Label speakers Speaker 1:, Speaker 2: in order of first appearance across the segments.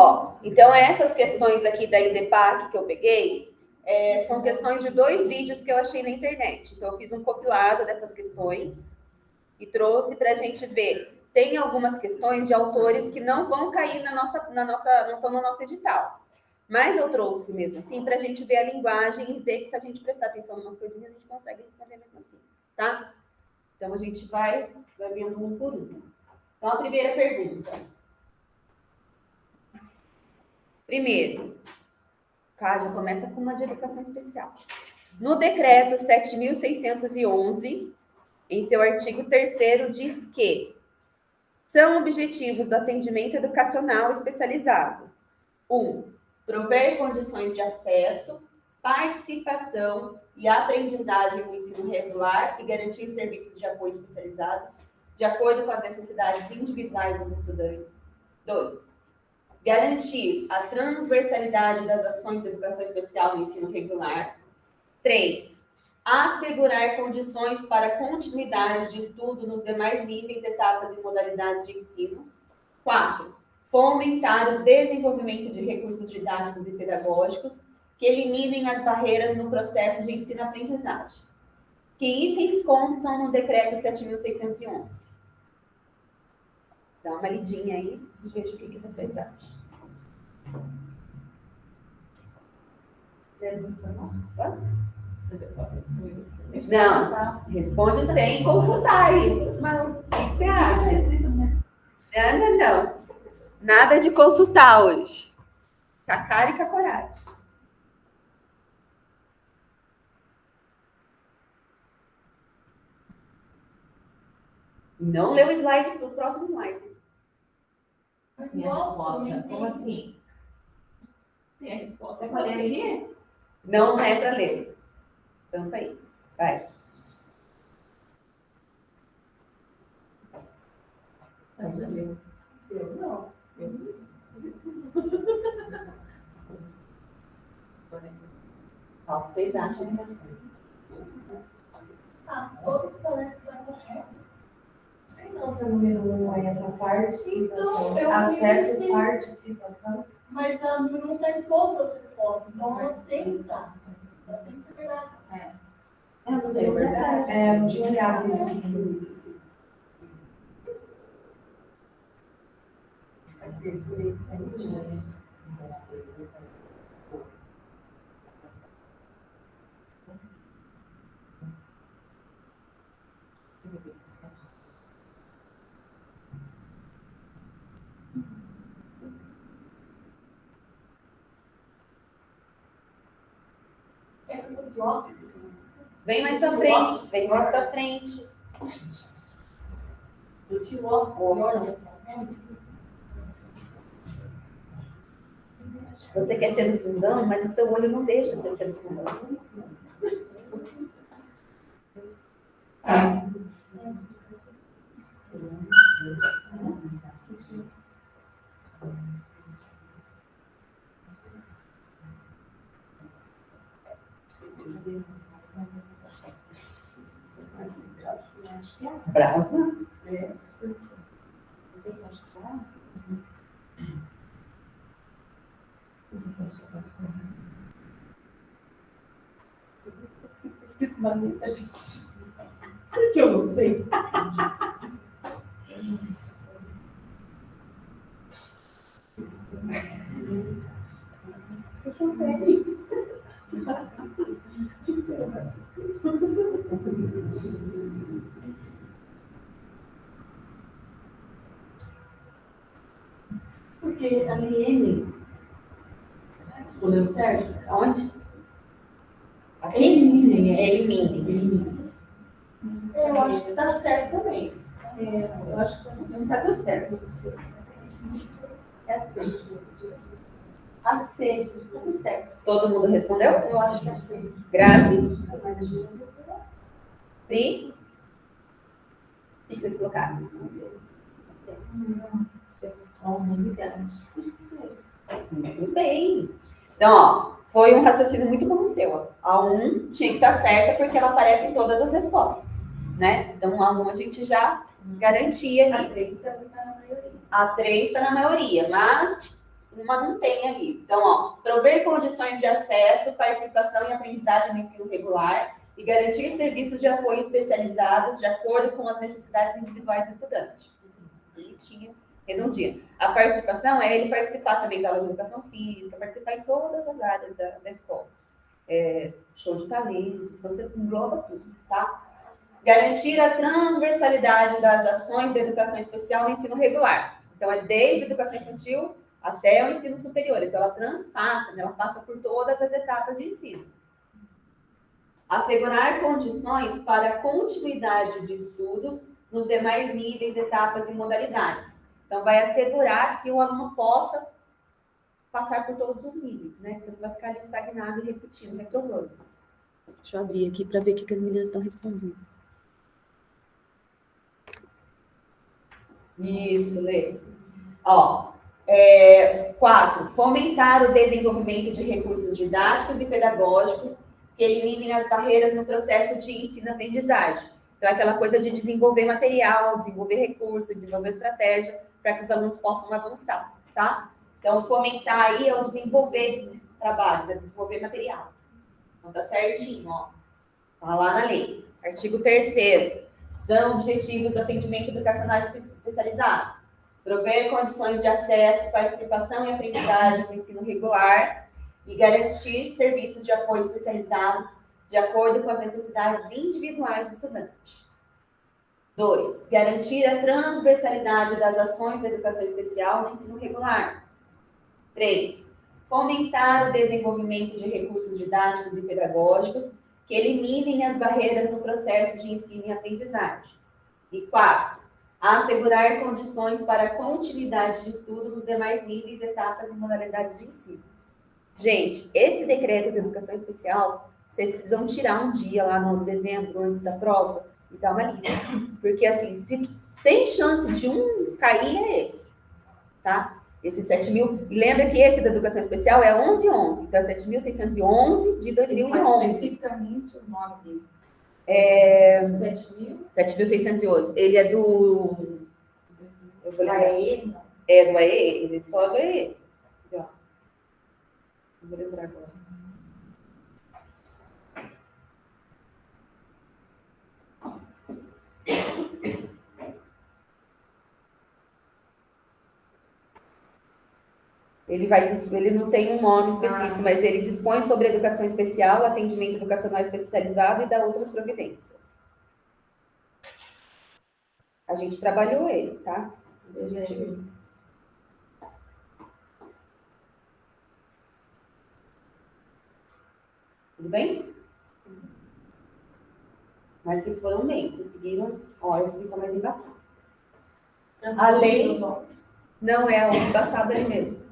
Speaker 1: Ó, então essas questões aqui da INDEPAC que eu peguei, são questões de 2 vídeos que eu achei na internet. Então eu fiz um compilado dessas questões e trouxe para a gente ver. Tem algumas questões de autores que não vão cair não estão no nosso edital. Mas eu trouxe mesmo assim para a gente ver a linguagem e ver que se a gente prestar atenção em umas coisinhas, a gente consegue responder mesmo assim, tá? Então a gente vai vendo um por um. Então a primeira pergunta. Primeiro, já começa com uma de educação especial. No decreto 7.611, em seu artigo 3º, diz que são objetivos do atendimento educacional especializado: 1. Prover condições de acesso, participação e aprendizagem no ensino regular e garantir serviços de apoio especializados de acordo com as necessidades individuais dos estudantes. 2. Garantir a transversalidade das ações de educação especial no ensino regular. 3. Assegurar condições para continuidade de estudo nos demais níveis, etapas e modalidades de ensino. 4. Fomentar o desenvolvimento de recursos didáticos e pedagógicos que eliminem as barreiras no processo de ensino-aprendizagem. Que itens constam no decreto 7.611? Dá uma lidinha aí e veja o que vocês acham. Não, responde sem consultar aí. O que você acha? Não. Nada de consultar hoje. Com a cara e com a coragem. Não leu o slide do próximo slide.
Speaker 2: Minha resposta. Como assim? Tem a resposta. É para ler aqui?
Speaker 1: Não é para ler. Então tá aí. Vai.
Speaker 2: Já leu. Eu não.
Speaker 1: Qual que vocês acham que é assim?
Speaker 3: Todos parecem estar corretos.
Speaker 4: Sei não se é número 1 é essa participação.
Speaker 3: Então,
Speaker 4: Acesso e participação.
Speaker 3: Mas a número 1 tem todas as respostas. Então, ela tem que estar. Ela tem que ser verdade.
Speaker 4: Eu tinha olhado isso, inclusive.
Speaker 1: Vem mais pra frente. Vem mais pra frente.
Speaker 3: Eu te olho.
Speaker 1: Você quer ser no fundão, mas o seu olho não deixa você ser no fundão. Brava.
Speaker 3: Por que eu não sei? Porque a Liene, o deu certo?
Speaker 1: Aonde?
Speaker 3: Elimine. Eu acho que tá certo também.
Speaker 4: Eu acho que não está tudo certo.
Speaker 3: É assim. Aceito. Tá tudo certo.
Speaker 1: Todo mundo respondeu?
Speaker 3: Eu acho que é assim.
Speaker 1: Grazi?
Speaker 3: Mas a gente
Speaker 1: Pri? O que vocês colocaram? Muito bem. Então, ó, foi um raciocínio muito bom o seu. Ó. A 1 tinha que estar certa porque ela aparece em todas as respostas, né? Então, a 1 a gente já garantia ali.
Speaker 3: A 3 também tá na maioria.
Speaker 1: A 3 está na maioria, mas uma não tem ali. Então, ó, prover condições de acesso, participação e aprendizagem no ensino regular e garantir serviços de apoio especializados de acordo com as necessidades individuais do estudante. Bonitinho, redondinho. A participação é ele participar também da aula de educação física, participar em todas as áreas da escola. Show de talentos, então você engloba tudo, tá? Garantir a transversalidade das ações da educação especial no ensino regular. Então, é desde a educação infantil até o ensino superior. Então, ela transpassa, né? Ela passa por todas as etapas de ensino. Assegurar condições para a continuidade de estudos nos demais níveis, etapas e modalidades. Então, vai assegurar que o aluno possa passar por todos os níveis, né? Você não vai ficar ali estagnado e repetindo, reprovando. Deixa eu abrir aqui para ver o que as meninas estão respondendo. Isso, Lê. Ó, 4. Fomentar o desenvolvimento de recursos didáticos e pedagógicos que eliminem as barreiras no processo de ensino-aprendizagem. Então, é aquela coisa de desenvolver material, desenvolver recursos, desenvolver estratégia para que os alunos possam avançar, tá? Então, fomentar aí é o desenvolver trabalho, desenvolver material. Então, tá certinho, ó. Tá lá na lei. Artigo 3º. São objetivos do atendimento educacional especializado. Prover condições de acesso, participação e aprendizagem no ensino regular e garantir serviços de apoio especializados de acordo com as necessidades individuais do estudante. 2. Garantir a transversalidade das ações da educação especial no ensino regular. 3. Fomentar o desenvolvimento de recursos didáticos e pedagógicos que eliminem as barreiras no processo de ensino e aprendizagem. E 4. Assegurar condições para a continuidade de estudo nos demais níveis, etapas e modalidades de ensino. Gente, esse decreto de educação especial, vocês precisam tirar um dia lá no dezembro, antes da prova, e dar uma lida. Porque, assim, se tem chance de um cair, é esse, tá? Esse 7.000, e lembra que esse da educação especial é 1111, então é 7.611 de 2011.
Speaker 2: Especificamente o nome dele.
Speaker 1: 7.611. Ele é do... Eu vou lembrar.
Speaker 3: AE?
Speaker 1: É do AE? Ele é só do AE. Ó. Não vou lembrar agora. Ele não tem um nome específico, mas ele dispõe sobre educação especial, atendimento educacional especializado e dá outras providências. A gente trabalhou ele, tá? Tudo bem? Mas vocês foram bem, conseguiram. Ó, esse fica mais embaçado. A lei não é o embaçado ali mesmo.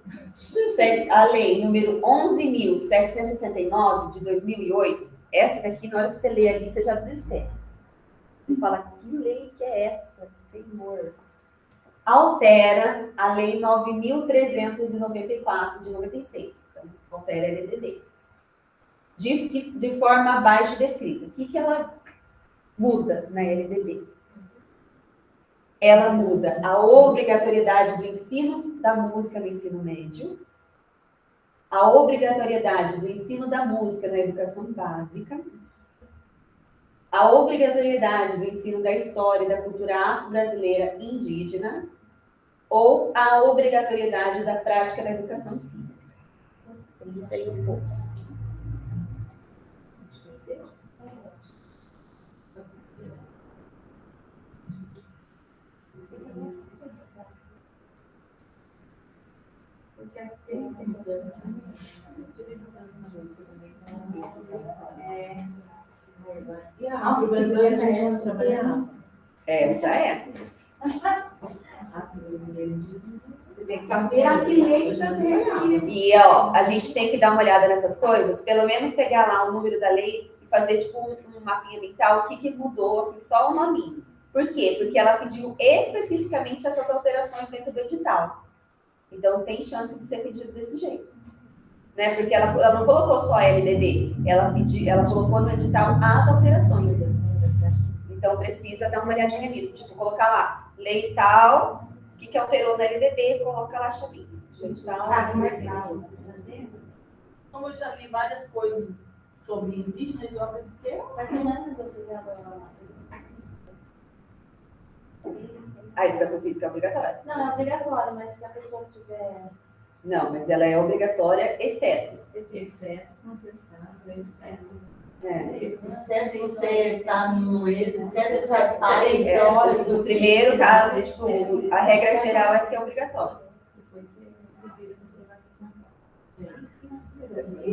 Speaker 1: A lei número 11.769 de 2008, essa daqui, na hora que você lê ali, você já desespera. Você fala, que lei que é essa, senhor? Altera a lei 9.394 de 96. Então, altera a LDB. De forma abaixo descrita. O que ela muda na LDB? Ela muda a obrigatoriedade do ensino da música no ensino médio, a obrigatoriedade do ensino da música na educação básica, a obrigatoriedade do ensino da história e da cultura afro-brasileira e indígena, ou a obrigatoriedade da prática da educação física. Então, isso aí um pouco.
Speaker 3: Porque as três têm mudança.
Speaker 2: E a afro-brasileira a gente não trabalha.
Speaker 1: Essa é.
Speaker 3: Você tem que saber a que lei está sendo.
Speaker 1: E, ó, a gente tem que dar uma olhada nessas coisas, pelo menos pegar lá o número da lei e fazer, tipo, um mapinha mental, o que mudou, assim, só o nominho. Por quê? Porque ela pediu especificamente essas alterações dentro do edital. Então, tem chance de ser pedido desse jeito. Né? Porque ela não colocou só a LDB, ela colocou no edital as alterações. Então, precisa dar uma olhadinha nisso. Tipo, colocar lá, lei tal, o que alterou na LDB, coloca lá a chavinha. gente tá
Speaker 4: Ah,
Speaker 1: lá.
Speaker 3: Como eu já li várias coisas sobre indígenas, eu acredito que
Speaker 4: Mas não é mais obrigatório.
Speaker 1: A educação física é obrigatória.
Speaker 4: Não, é obrigatório, mas se a pessoa tiver.
Speaker 1: Não, mas ela é obrigatória, exceto.
Speaker 2: Exceto contestados, exceto.
Speaker 3: se você está no êxito, se você está
Speaker 1: No primeiro caso, tipo, a regra geral é que é obrigatório.
Speaker 2: Depois você vira com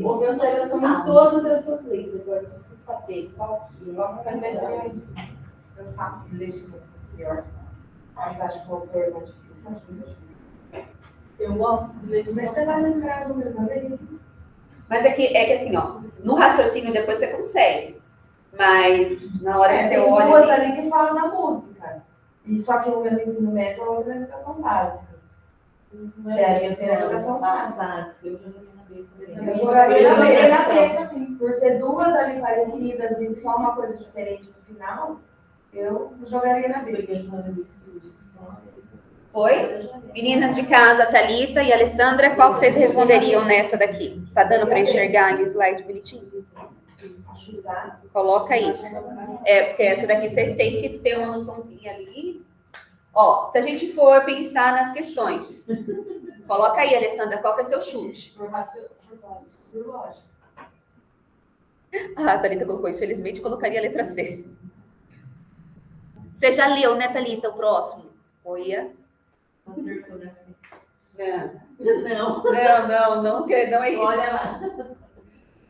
Speaker 5: Houve alteração em todas essas leis. Agora, se você saber qual que é melhor, eu falo de legislação superior, mas acho que o autor é mais difícil, acho muito difícil.
Speaker 3: eu gosto de
Speaker 4: Mas
Speaker 3: legislação.
Speaker 4: você vai lembrar do meu também?
Speaker 1: Mas é que assim, ó, no raciocínio depois você consegue. Mas na hora que você
Speaker 5: Tem
Speaker 1: olha.
Speaker 5: duas ali que falam da música. E só que uma no ensino médio, a outra na educação básica. Deve ser a educação básica.
Speaker 2: básica. Eu jogaria na B também.
Speaker 5: Eu jogaria na B também. Por ter duas ali parecidas e só uma coisa diferente no final, eu jogaria na B.
Speaker 1: Oi? Meninas de casa, Thalita e Alessandra, qual que vocês responderiam nessa daqui? Tá dando para enxergar aí o slide bonitinho?
Speaker 5: Ajudar.
Speaker 1: Coloca aí. É, porque essa daqui você tem que ter uma noçãozinha ali. Ó, se a gente for pensar nas questões, coloca aí, Alessandra, qual que é seu chute?
Speaker 5: Por lógica.
Speaker 1: Ah, a Thalita colocou, infelizmente, colocaria a letra C. Você já leu, né, Thalita, o próximo? Olha.
Speaker 2: Acertou na C.
Speaker 1: Não,
Speaker 2: Não.
Speaker 1: não é isso.
Speaker 2: Olha lá.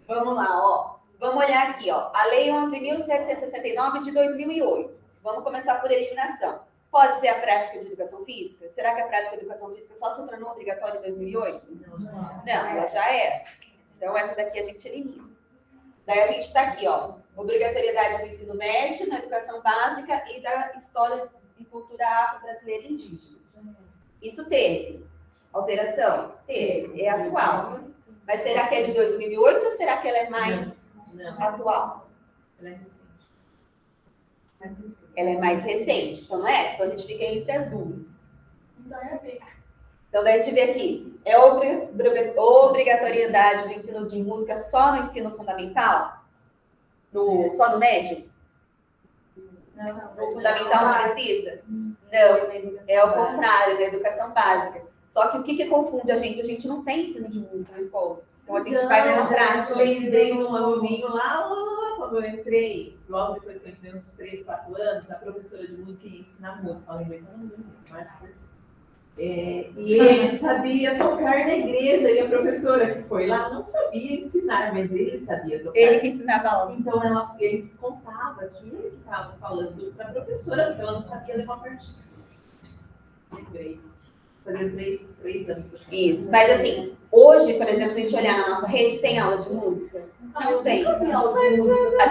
Speaker 1: Vamos lá, ó. Vamos olhar aqui, ó. A Lei 11.769 de 2008. Vamos começar por eliminação. Pode ser a prática de educação física? Será que a prática de educação física só se tornou obrigatória em 2008? Não, ela já era. Então, essa daqui a gente elimina. Daí a gente está aqui, ó. Obrigatoriedade do ensino médio, na educação básica e da história e cultura afro-brasileira e indígena. Isso teve alteração? Teve. É atual. Mas será que é de 2008 ou será que ela é mais atual?
Speaker 2: Ela é recente.
Speaker 1: Ela é mais recente. Então, não é essa. Então, a gente fica entre as duas.
Speaker 3: Então é B.
Speaker 1: Então, daí a gente vê aqui. É obrigatoriedade do ensino de música só no ensino fundamental? Só no médio? No fundamental não precisa? Não. É o contrário, da educação básica. Só que o que confunde a gente? A gente não tem ensino de música na escola. Então, a gente vai na prática.
Speaker 2: Eu lembrei num aluninho lá, quando eu entrei, logo depois que eu entrei, uns 3, 4 anos, a professora de música ia ensinar música. Eu lembrei e ele sabia tocar na igreja, e a professora que foi lá não sabia ensinar, mas ele sabia tocar.
Speaker 1: Ele que ensinava a aula.
Speaker 2: Então, ele contava que ele que estava falando para a professora, porque ela não sabia ler uma partida. Lembrei. Fazia 3 anos que eu tinha.
Speaker 1: Isso, mas assim, hoje, por exemplo, se a gente olhar na nossa rede, tem aula de música? Não tem.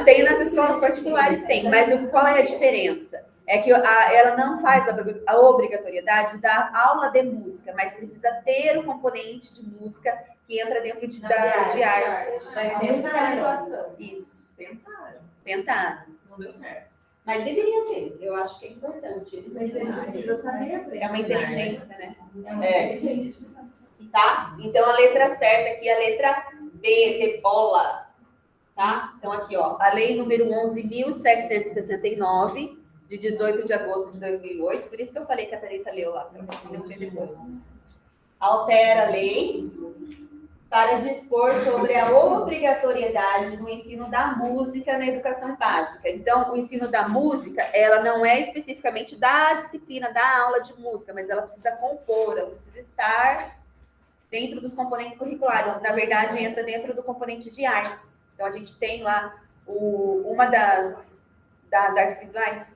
Speaker 1: Tem nas escolas particulares, tem, mas qual é a diferença? É que ela não faz a obrigatoriedade da aula de música, mas precisa ter o componente de música que entra dentro de artes.
Speaker 2: Mas
Speaker 5: Musicalização.
Speaker 1: Isso,
Speaker 2: tentaram.
Speaker 1: tentaram.
Speaker 2: Não deu certo.
Speaker 1: Mas deveria ter, eu acho que é importante. Eles
Speaker 2: Mas ele precisa saber
Speaker 1: é uma inteligência, né?
Speaker 5: É uma inteligência.
Speaker 1: Tá? Então, a letra certa aqui é a letra B, de bola. Tá? Então, aqui, ó, a lei número 11.769, de 18 de agosto de 2008, por isso que eu falei que a Thalita leu lá, para vocês não ler depois. Altera a lei para dispor sobre a obrigatoriedade do ensino da música na educação básica. Então, o ensino da música, ela não é especificamente da disciplina, da aula de música, mas ela precisa compor, ela precisa estar dentro dos componentes curriculares. Na verdade, entra dentro do componente de artes. Então, a gente tem lá uma das artes visuais,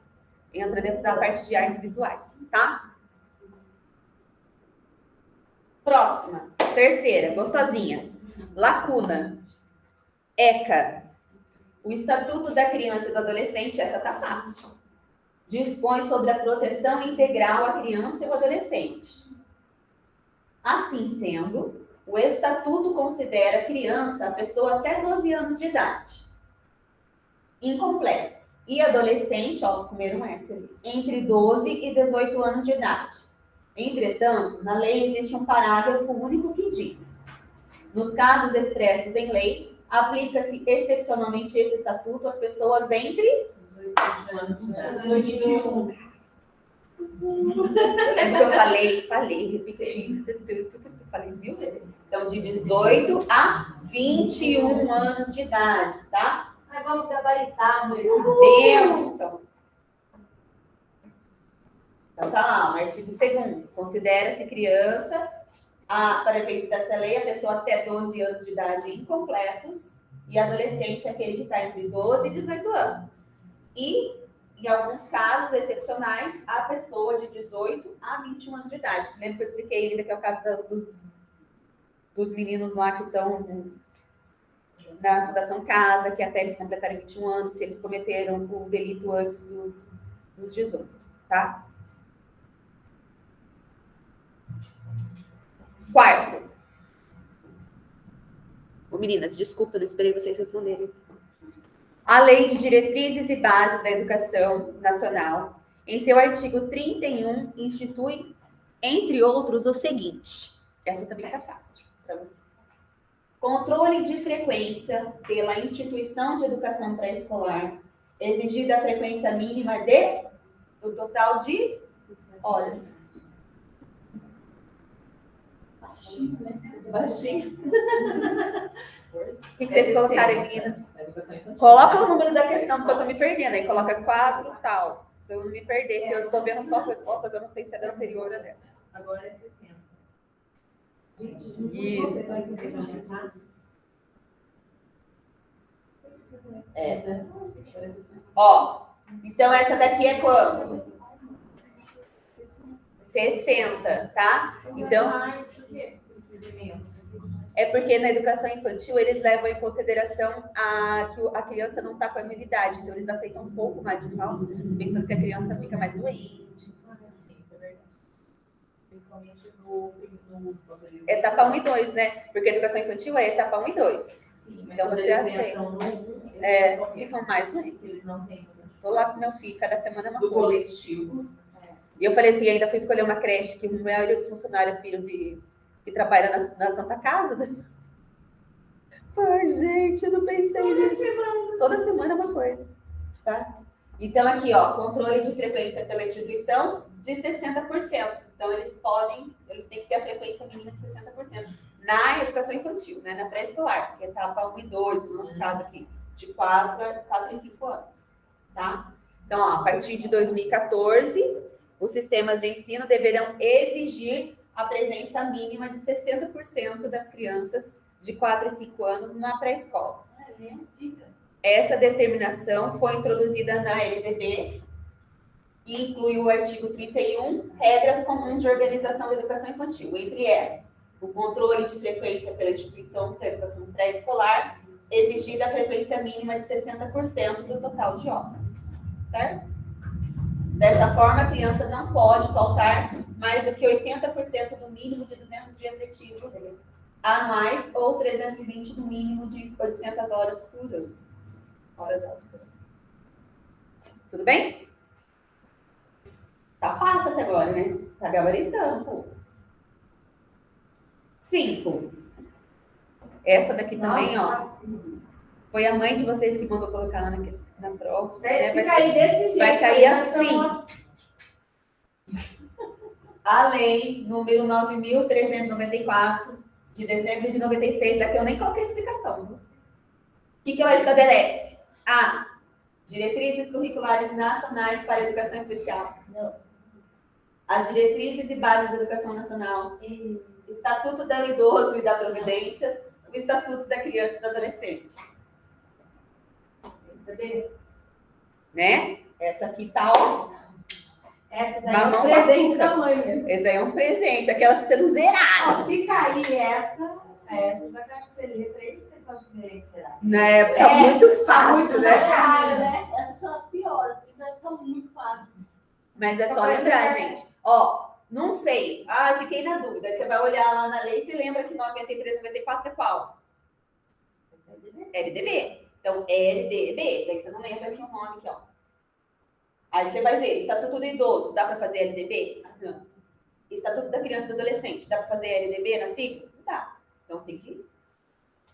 Speaker 1: entra dentro da parte de artes visuais, tá? Próxima, terceira, gostosinha. Lacuna. ECA. O Estatuto da Criança e do Adolescente, essa tá fácil. Dispõe sobre a proteção integral à criança e ao adolescente. Assim sendo, o Estatuto considera criança a pessoa até 12 anos de idade. Incompletos. E adolescente, ó, o primeiro S ali, entre 12 e 18 anos de idade. Entretanto, na lei existe um parágrafo único que diz: nos casos expressos em lei, aplica-se excepcionalmente esse estatuto às pessoas entre...
Speaker 2: 18 anos.
Speaker 1: Lembra que eu falei, repetindo, falei mil vezes. Então, de 18 a 21 anos de idade, tá?
Speaker 3: Ai, vamos gabaritar, mulher.
Speaker 1: Bênção. Então, tá lá, no artigo 2º. Considera-se criança, para efeitos dessa lei, a pessoa até 12 anos de idade incompletos e adolescente, aquele que está entre 12 e 18 anos. E, em alguns casos excepcionais, a pessoa de 18 a 21 anos de idade. Lembra que eu expliquei ainda que é o caso dos meninos lá que estão na Fundação Casa, que até eles completarem 21 anos, se eles cometeram o delito antes dos 18, tá? Quarto. Ô, meninas, desculpa, eu não esperei vocês responderem. A Lei de Diretrizes e Bases da Educação Nacional, em seu artigo 31, institui, entre outros, o seguinte. Essa também tá fácil para vocês. Controle de frequência pela instituição de educação pré-escolar, exigida a frequência mínima do total de horas.
Speaker 2: Baixinho.
Speaker 1: O que vocês colocaram, meninas? Coloca o número da questão, porque eu tô me perdendo. Aí coloca 4 tal. Pra eu não me perder, porque eu estou vendo só as respostas, eu não sei se é da anterior ou dela.
Speaker 2: Agora é 60.
Speaker 1: Isso.
Speaker 2: Você vai se implementar?
Speaker 1: Ó, então essa daqui é quanto? 60, tá? Então,
Speaker 2: Mais do que precisa menos.
Speaker 1: é porque na educação infantil eles levam em consideração que a criança não está com a imunidade, então eles aceitam um pouco mais de falta, pensando que a criança fica mais doente.
Speaker 2: Sim, isso é verdade. Principalmente no
Speaker 1: Etapa 1 e 2, né? Porque a educação infantil é etapa 1 e 2.
Speaker 2: Sim, mas
Speaker 1: Então
Speaker 2: quando
Speaker 1: você
Speaker 2: eles
Speaker 1: aceita.
Speaker 2: entram no 1,
Speaker 1: Ficam mais doentes.
Speaker 2: eles não têm.
Speaker 1: Tô lá com meu filho, cada semana é uma
Speaker 2: Do
Speaker 1: coisa.
Speaker 2: coletivo.
Speaker 1: E eu falei assim, ainda fui escolher uma creche que a maioria dos funcionários é filho que trabalha na Santa Casa, né? Ai, gente, eu não pensei nisso. Toda semana é uma coisa, tá? Então, aqui, ó, controle de frequência pela instituição de 60%. Então, eles têm que ter a frequência mínima de 60% na educação infantil, né? Na pré-escolar, que é etapa 1 e 2, no nosso caso aqui, de 4 e 5 anos, tá? Então, ó, a partir de 2014, os sistemas de ensino deverão exigir a presença mínima de 60% das crianças de 4 e 5 anos na pré-escola. Essa determinação foi introduzida na LDB e inclui o artigo 31, regras comuns de organização da educação infantil, entre elas, o controle de frequência pela instituição da educação pré-escolar, exigida a frequência mínima de 60% do total de horas, certo? Dessa forma, a criança não pode faltar mais do que 80% do mínimo de 200 dias letivos anuais ou 320 no mínimo de 800 horas por ano. Horas por ano. Tudo bem? Tá fácil até agora, né? Tá gabaritando, pô. 5. Essa daqui também, ó. Foi a mãe de vocês que mandou colocar lá na prova. Né?
Speaker 3: Se cair desse jeito,
Speaker 1: vai cair
Speaker 3: nós
Speaker 1: assim.
Speaker 3: estamos-
Speaker 1: A lei número 9.394, de dezembro de 96, aqui eu nem coloquei explicação. Viu? O que ela estabelece? A. Diretrizes curriculares nacionais para a educação especial.
Speaker 3: Não.
Speaker 1: As diretrizes e bases da educação nacional. Estatuto do idoso e da providências. O Estatuto da criança e do adolescente. Né? Essa aqui tá, ó.
Speaker 3: Essa daí é
Speaker 1: Mamão
Speaker 3: um
Speaker 1: com
Speaker 3: presente
Speaker 1: açúcar.
Speaker 3: da mãe mesmo.
Speaker 1: Esse aí é um presente, aquela que você não zerar.
Speaker 3: Ó, se cair essa vai cair que seria 3 que considerar.
Speaker 1: Na época é muito fácil,
Speaker 3: Muito
Speaker 1: né?
Speaker 3: caro, né? Essas são as piores, porque elas estão muito fáceis.
Speaker 1: Mas é só lembrar, gente. Ó, não sei. Ah, fiquei na dúvida. Aí você vai olhar lá na lei e você lembra que 93, 94 é qual? LDB. Então, LDB. Daí você não lembra aqui o nome aqui, ó. Aí você vai ver, Estatuto do Idoso, dá para fazer LDB? Não. Estatuto da Criança e do Adolescente, dá para fazer LDB na sigla? Não dá. Então tem que...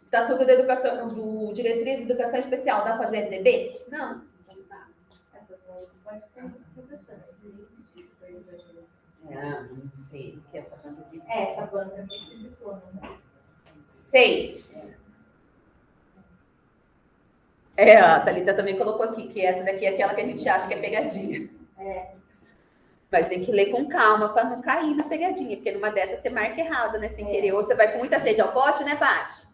Speaker 1: Estatuto da Educação, do Diretriz de Educação Especial, dá para fazer LDB? Não. Então não dá.
Speaker 3: Essa pode ter professora.
Speaker 1: Não sei o que é essa banca aqui.
Speaker 3: Essa banca é esquisitona, né?
Speaker 1: 6. A Thalita também colocou aqui que essa daqui é aquela que a gente acha que é pegadinha. Mas tem que ler com calma para não cair na pegadinha, porque numa dessas você marca errado, né? Sem querer. Ou você vai com muita sede ao pote, né, Paty?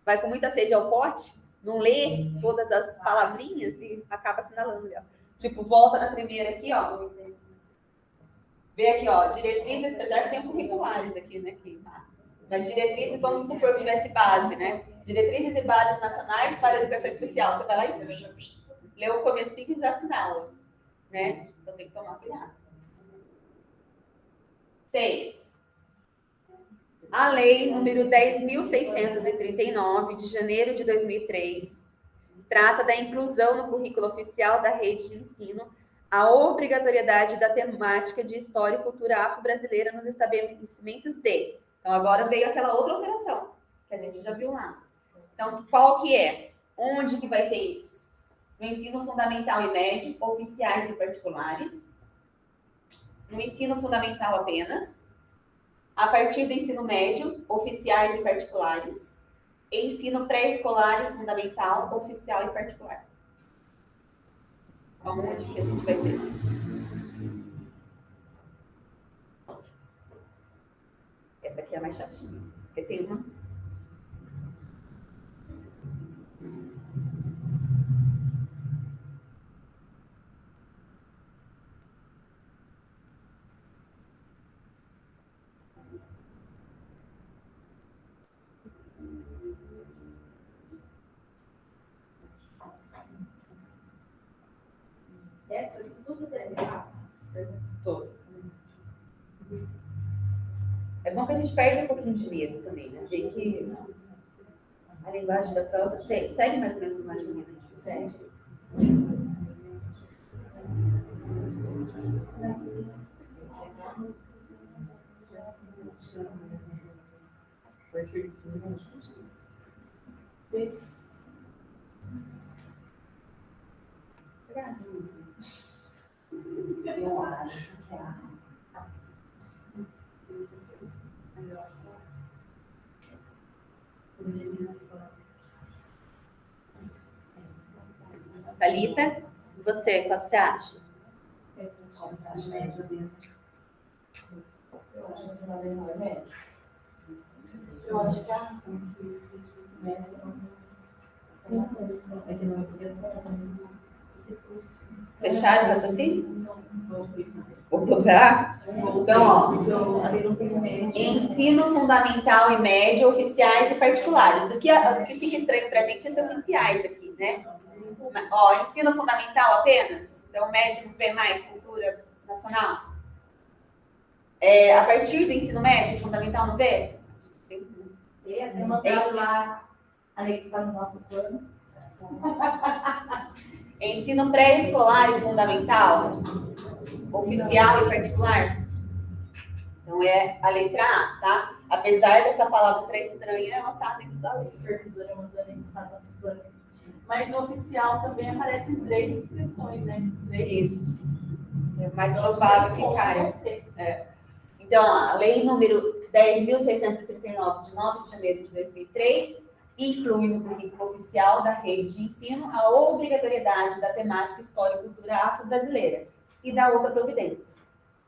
Speaker 1: Vai com muita sede ao pote, não lê todas as palavrinhas e acaba assinalando ali, ó. Tipo, volta na primeira aqui, ó. Vê aqui, ó, diretrizes, apesar que tem curriculares aqui, né? Mas diretrizes, vamos supor que tivesse base, né? Diretrizes e bases nacionais para a educação especial. Você vai lá e lê o comecinho e já assinala, né? Então tem que tomar cuidado. 6. A Lei número 10.639, de janeiro de 2003, trata da inclusão no currículo oficial da rede de ensino a obrigatoriedade da temática de história e cultura afro-brasileira nos estabelecimentos de... Então, agora veio aquela outra alteração, que a gente já viu lá. Então, qual que é? Onde que vai ter isso? No ensino fundamental e médio, oficiais e particulares. No ensino fundamental apenas. A partir do ensino médio, oficiais e particulares. E ensino pré-escolar e fundamental, oficial e particular. Onde que a gente vai ter? Essa aqui é a mais chatinha, porque tem uma...
Speaker 3: Essa tudo deve
Speaker 1: Todas. É bom que a gente perde um pouquinho de medo também, né? Ver que a linguagem da prova segue mais ou menos uma linha, né? Segue. Eu acho que Thalita, você, qual que você acha?
Speaker 3: Eu acho que ela não é médio. Eu acho que a
Speaker 1: Fecharam o raciocínio? Ortográfico? Então, ó, ensino fundamental e médio, oficiais e particulares. O que fica estranho pra gente é ser oficiais aqui, né? Ó, ensino fundamental apenas? Então, médio não vê mais cultura nacional? A partir do ensino médio, fundamental não vê?
Speaker 3: Tem mandado lá anexar no nosso plano.
Speaker 1: Ensino pré-escolar e fundamental, oficial e particular. Então é a letra A, tá? Apesar dessa palavra para estranha, ela tá dentro da lei.
Speaker 3: A supervisora mandou anexar nosso plano.
Speaker 2: Mas no oficial também aparecem 3 questões, né?
Speaker 1: Isso. É mais provável que caia. Então, a lei número 10.639, de 9 de janeiro de 2003, inclui no currículo oficial da rede de ensino a obrigatoriedade da temática história e cultura afro-brasileira e da outra providência.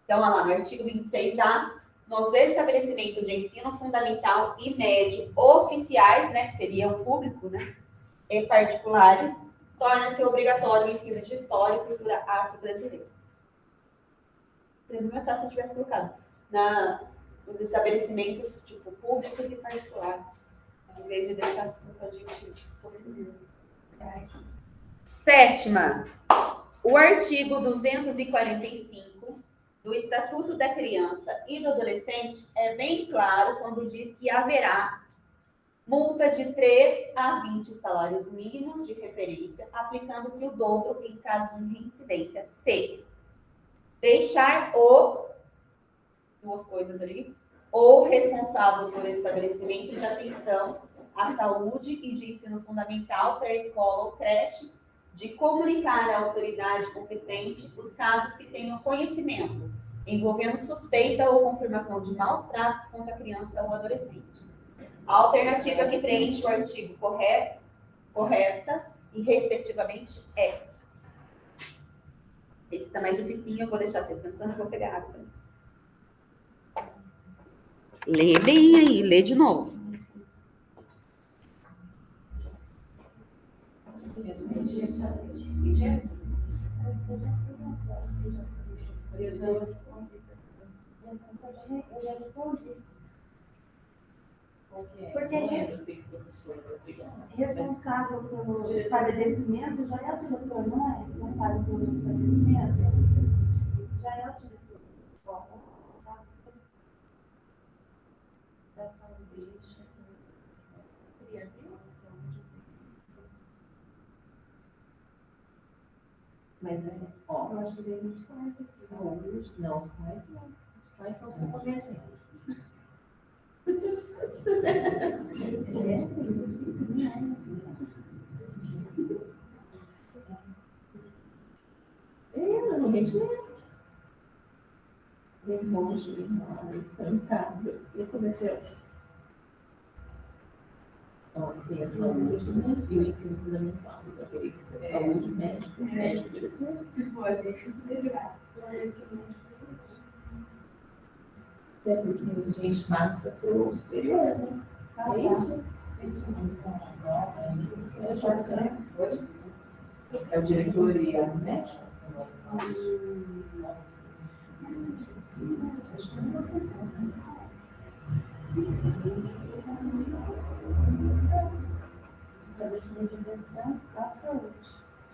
Speaker 1: Então, olha lá, no artigo 26A, nos estabelecimentos de ensino fundamental e médio oficiais, né, que seria o público, né, e particulares, torna-se obrigatório o ensino de história e cultura afro-brasileira. Seria mais fácil se tivesse colocado nos estabelecimentos, tipo, públicos e particulares, em vez de deixar assim para a gente sofrer. 7ª, o artigo 245 do Estatuto da Criança e do Adolescente é bem claro quando diz que haverá multa de 3 a 20 salários mínimos de referência, aplicando-se o dobro em caso de reincidência. Se deixar o algumas coisas ali, ou responsável por estabelecimento de atenção à saúde e de ensino fundamental, pré-escola ou creche, de comunicar à autoridade competente os casos que tenham conhecimento, envolvendo suspeita ou confirmação de maus tratos contra a criança ou adolescente. A alternativa que preenche o artigo correta e respectivamente é. Esse tá mais dificinho, eu vou deixar vocês pensando e vou pegar água. Lê bem aí, lê de novo.
Speaker 4: Eu já respondi.
Speaker 2: Porque não lembro se o professor é obrigado.
Speaker 4: Responsável pelo estabelecimento já é o diretor, não é? Responsável pelo estabelecimento. Isso já é o diretor da escola. Da saúde.
Speaker 2: Mas ó, eu acho que tem muito mais saúde. Não, os pais não. Os pais são os que cometem. Normalmente é. Vem monge, espancado. E cometeu. Ó, tem a saúde e o ensino fundamental. Então, teria que ser saúde, médico, diretor.
Speaker 3: Se pode, se deverá.
Speaker 2: É porque a gente passa pro superior, né? É isso? É o diretor e o médico?
Speaker 4: Estabelecimento de atenção à saúde.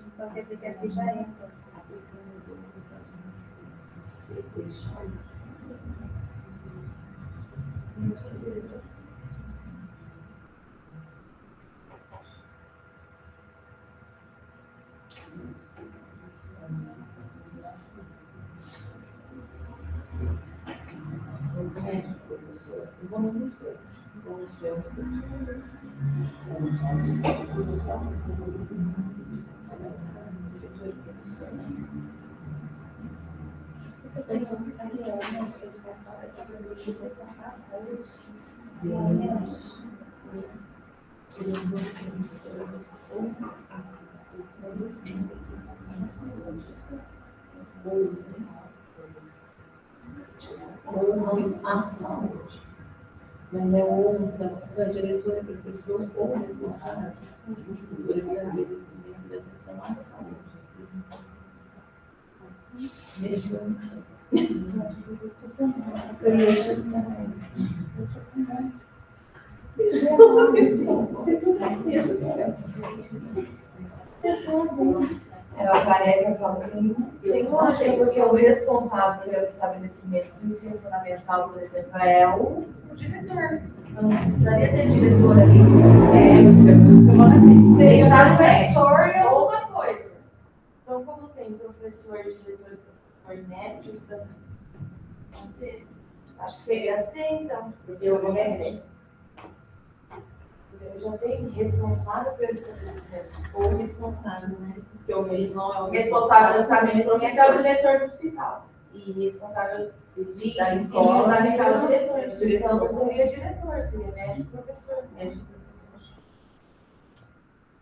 Speaker 4: Então, quer dizer que aqui já entra.
Speaker 2: Professor, vamos nos dois. Vamos ser um ou não espaço saúde. Mas é ou da diretora, professor ou responsável por estabelecimento da atenção à saúde. Mesmo eu mexo mais.
Speaker 5: A careca fala que tem lógica, porque o responsável pelo estabelecimento do ensino fundamental, por exemplo, é o diretor. Então não precisaria ter diretor ali. Seria professor e alguma coisa. Então, como tem professor, diretor, professor médico, acho que seria assim, então, porque eu comecei.
Speaker 4: Eu já tenho responsável pelo estabelecimento.
Speaker 2: Ou responsável, né? Porque o mesmo não é o
Speaker 5: Responsável do estabelecimento é o diretor do hospital. E responsável da escola é o diretor. O diretor não seria diretor, seria médico professor.
Speaker 2: médico professor.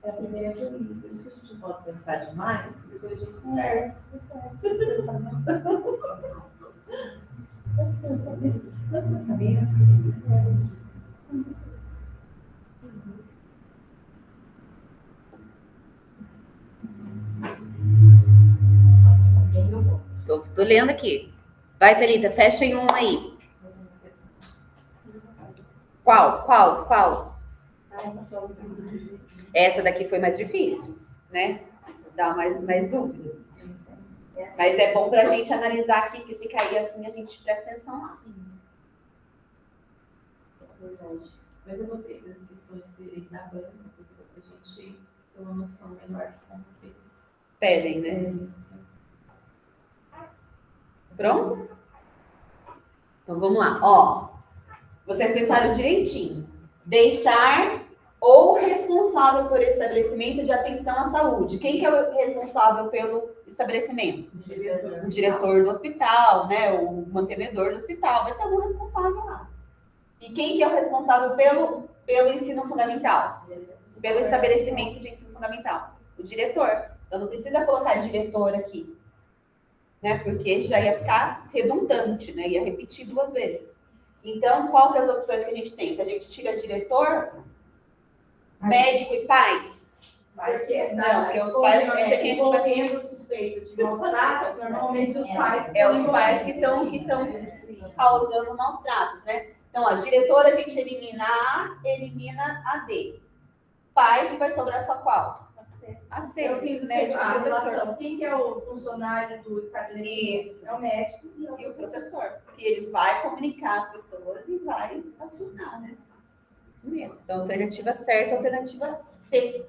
Speaker 2: É a primeira que eu li, por isso que a gente não pode pensar demais, depois a gente se perde. Tanto pensamento.
Speaker 1: Tô lendo aqui. Vai, Thalita, fecha em um aí. Qual? Essa daqui foi mais difícil, né? Dá mais dúvida. Mas é bom pra gente analisar aqui, que se cair assim, a gente presta atenção lá.
Speaker 2: Verdade. Mas eu gostei das questões serem da banca, porque a gente tem uma noção melhor de como eles
Speaker 1: Pedem, né? Pronto? Então vamos lá, ó. Vocês pensaram direitinho. Deixar ou responsável por estabelecimento de atenção à saúde. Quem que é o responsável pelo estabelecimento? O diretor do hospital, né? O mantenedor do hospital. Vai ter algum responsável lá. E quem que é o responsável pelo ensino fundamental? Pelo estabelecimento de ensino fundamental? O diretor. Então não precisa colocar diretor aqui, né? Porque já ia ficar redundante, né? Ia repetir 2 vezes. Então, qual que é as opções que a gente tem? Se a gente tira diretor, médico e pais?
Speaker 5: Porque,
Speaker 1: Não, porque os pais normalmente é quem vai...
Speaker 5: envolvendo suspeito de maus tratos, normalmente os pais
Speaker 1: É os pais que estão causando maus tratos, né? Então, ó, diretor a gente elimina a D. Pais, vai sobrar só qual? A C.
Speaker 5: Eu fiz
Speaker 1: médico
Speaker 5: a
Speaker 1: e professor.
Speaker 5: relação. Quem que é o funcionário do estabelecimento?
Speaker 1: Isso.
Speaker 5: É o médico
Speaker 1: E o professor, porque ele vai comunicar as pessoas e vai acionar, né? Isso mesmo. Então, alternativa certa, alternativa C.